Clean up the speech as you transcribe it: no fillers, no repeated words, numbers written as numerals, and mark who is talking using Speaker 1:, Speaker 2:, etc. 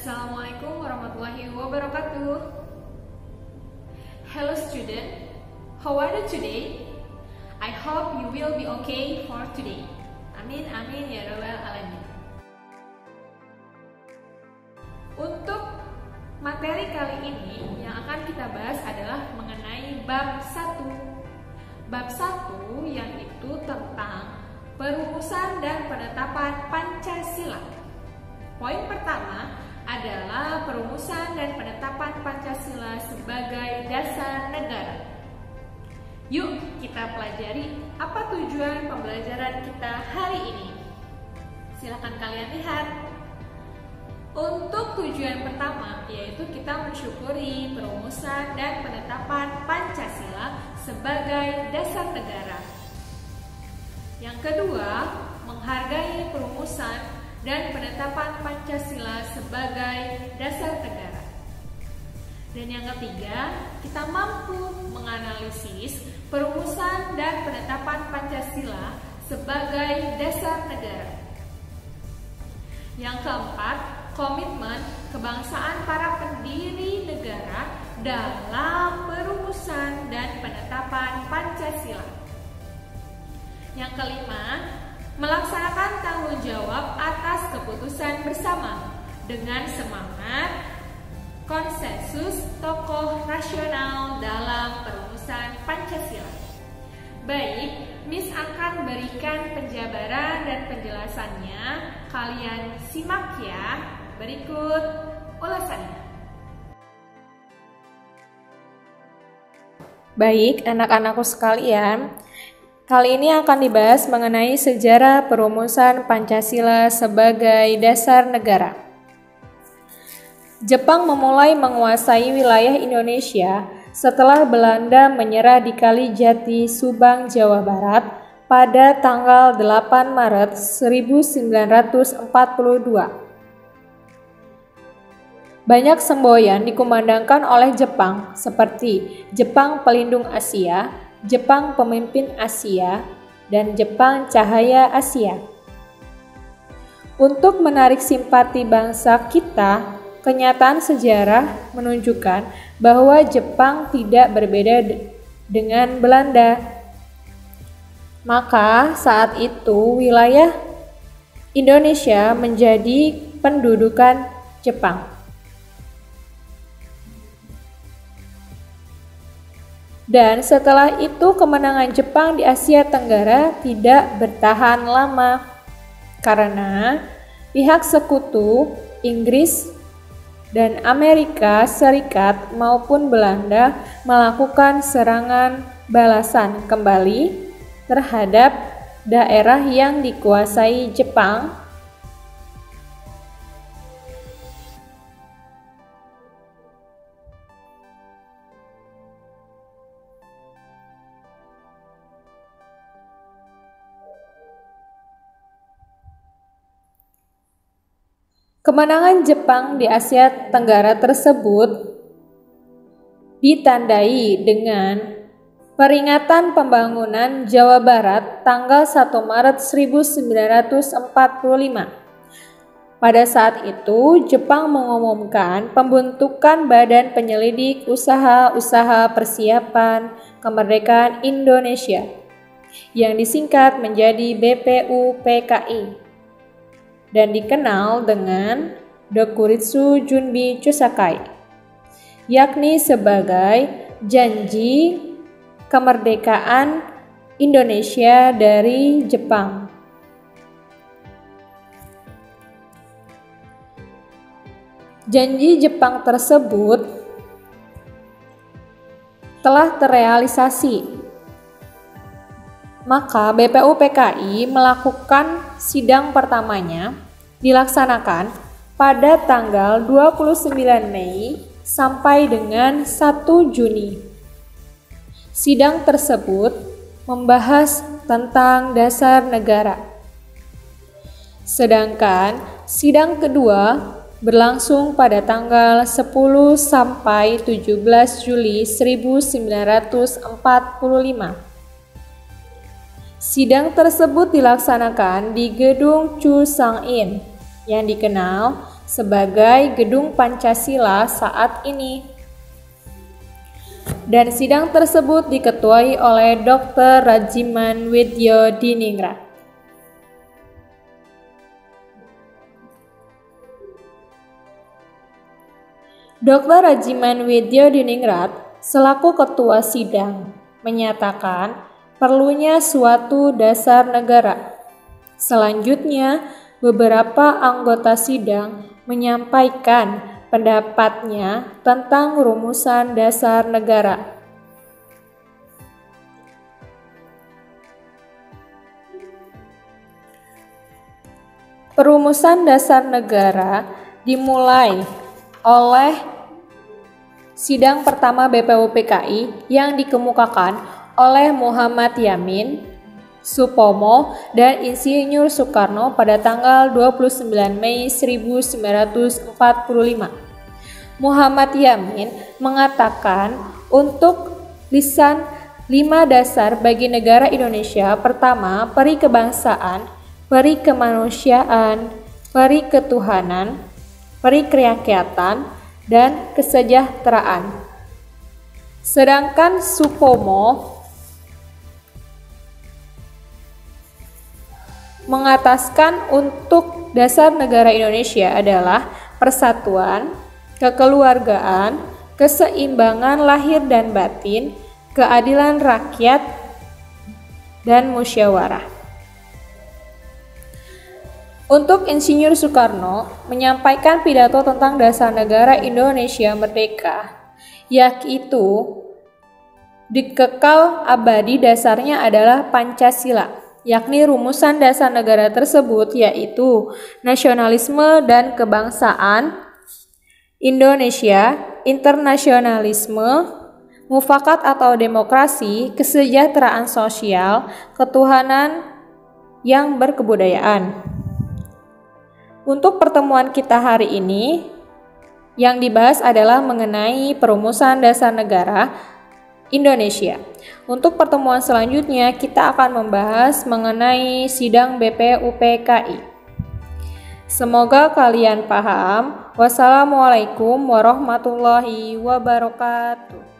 Speaker 1: Assalamualaikum warahmatullahi wabarakatuh. Hello student, how are you today? I hope you will be okay for today. Amin amin ya rabbal alamin. Untuk materi kali ini yang akan kita bahas adalah mengenai bab 1. Bab 1 yang itu tentang perumusan dan penetapan Pancasila. Poin pertama adalah perumusan dan penetapan Pancasila sebagai dasar negara. Yuk kita pelajari apa tujuan pembelajaran kita hari ini. Silakan kalian lihat. Untuk tujuan pertama yaitu kita mensyukuri perumusan dan penetapan Pancasila sebagai dasar negara. Yang kedua, menghargai perumusan dan penetapan Pancasila sebagai dasar negara. Dan yang ketiga, kita mampu menganalisis perumusan dan penetapan Pancasila sebagai dasar negara. Yang keempat, komitmen kebangsaan para pendiri negara dalam perumusan dan penetapan Pancasila. Yang kelima, melaksanakan tanggung jawab atas keputusan bersama dengan semangat konsensus tokoh nasional dalam perumusan Pancasila. Baik, Miss akan berikan penjabaran dan penjelasannya. Kalian simak ya. Berikut ulasannya.
Speaker 2: Baik, anak-anakku sekalian, kali ini akan dibahas mengenai sejarah perumusan Pancasila sebagai dasar negara. Jepang memulai menguasai wilayah Indonesia setelah Belanda menyerah di Kalijati, Subang, Jawa Barat pada tanggal 8 Maret 1942. Banyak semboyan dikumandangkan oleh Jepang seperti Jepang Pelindung Asia, Jepang Pemimpin Asia, dan Jepang Cahaya Asia. Untuk menarik simpati bangsa kita, kenyataan sejarah menunjukkan bahwa Jepang tidak berbeda dengan Belanda. Maka saat itu wilayah Indonesia menjadi pendudukan Jepang. Dan setelah itu kemenangan Jepang di Asia Tenggara tidak bertahan lama karena pihak sekutu Inggris dan Amerika Serikat maupun Belanda melakukan serangan balasan kembali terhadap daerah yang dikuasai Jepang. Kemenangan Jepang di Asia Tenggara tersebut ditandai dengan peringatan pembangunan Jawa Barat tanggal 1 Maret 1945. Pada saat itu, Jepang mengumumkan pembentukan Badan Penyelidik Usaha-Usaha Persiapan Kemerdekaan Indonesia yang disingkat menjadi BPUPKI. Dan dikenal dengan Dokuritsu Junbi Chosakai, yakni sebagai janji kemerdekaan Indonesia dari Jepang. Janji Jepang tersebut telah terrealisasi. Maka BPUPKI melakukan sidang pertamanya dilaksanakan pada tanggal 29 Mei sampai dengan 1 Juni. Sidang tersebut membahas tentang dasar negara. Sedangkan sidang kedua berlangsung pada tanggal 10 sampai 17 Juli 1945. Sidang tersebut dilaksanakan di Gedung Chu Sang In yang dikenal sebagai Gedung Pancasila saat ini. Dan sidang tersebut diketuai oleh Dr. Rajiman Widyodiningrat. Dr. Rajiman Widyodiningrat selaku ketua sidang menyatakan perlunya suatu dasar negara. Selanjutnya, beberapa anggota sidang menyampaikan pendapatnya tentang rumusan dasar negara. Perumusan dasar negara dimulai oleh sidang pertama BPUPKI yang dikemukakan oleh Muhammad Yamin, Supomo, dan Insinyur Soekarno pada tanggal 29 Mei 1945. Muhammad Yamin mengatakan untuk lisan 5 dasar bagi negara Indonesia: pertama, peri kebangsaan, peri kemanusiaan, peri ketuhanan, peri kerakyatan, dan kesejahteraan. Sedangkan Supomo mengataskan untuk dasar negara Indonesia adalah persatuan, kekeluargaan, keseimbangan lahir dan batin, keadilan rakyat, dan musyawarah. Untuk Insinyur Soekarno menyampaikan pidato tentang dasar negara Indonesia merdeka, yaitu dikekal abadi dasarnya adalah Pancasila, yakni rumusan dasar negara tersebut yaitu nasionalisme dan kebangsaan, Indonesia, internasionalisme, mufakat atau demokrasi, kesejahteraan sosial, ketuhanan yang berkebudayaan. Untuk pertemuan kita hari ini, yang dibahas adalah mengenai perumusan dasar negara Indonesia. Untuk pertemuan selanjutnya, kita akan membahas mengenai sidang BPUPKI. Semoga kalian paham. Wassalamualaikum warahmatullahi wabarakatuh.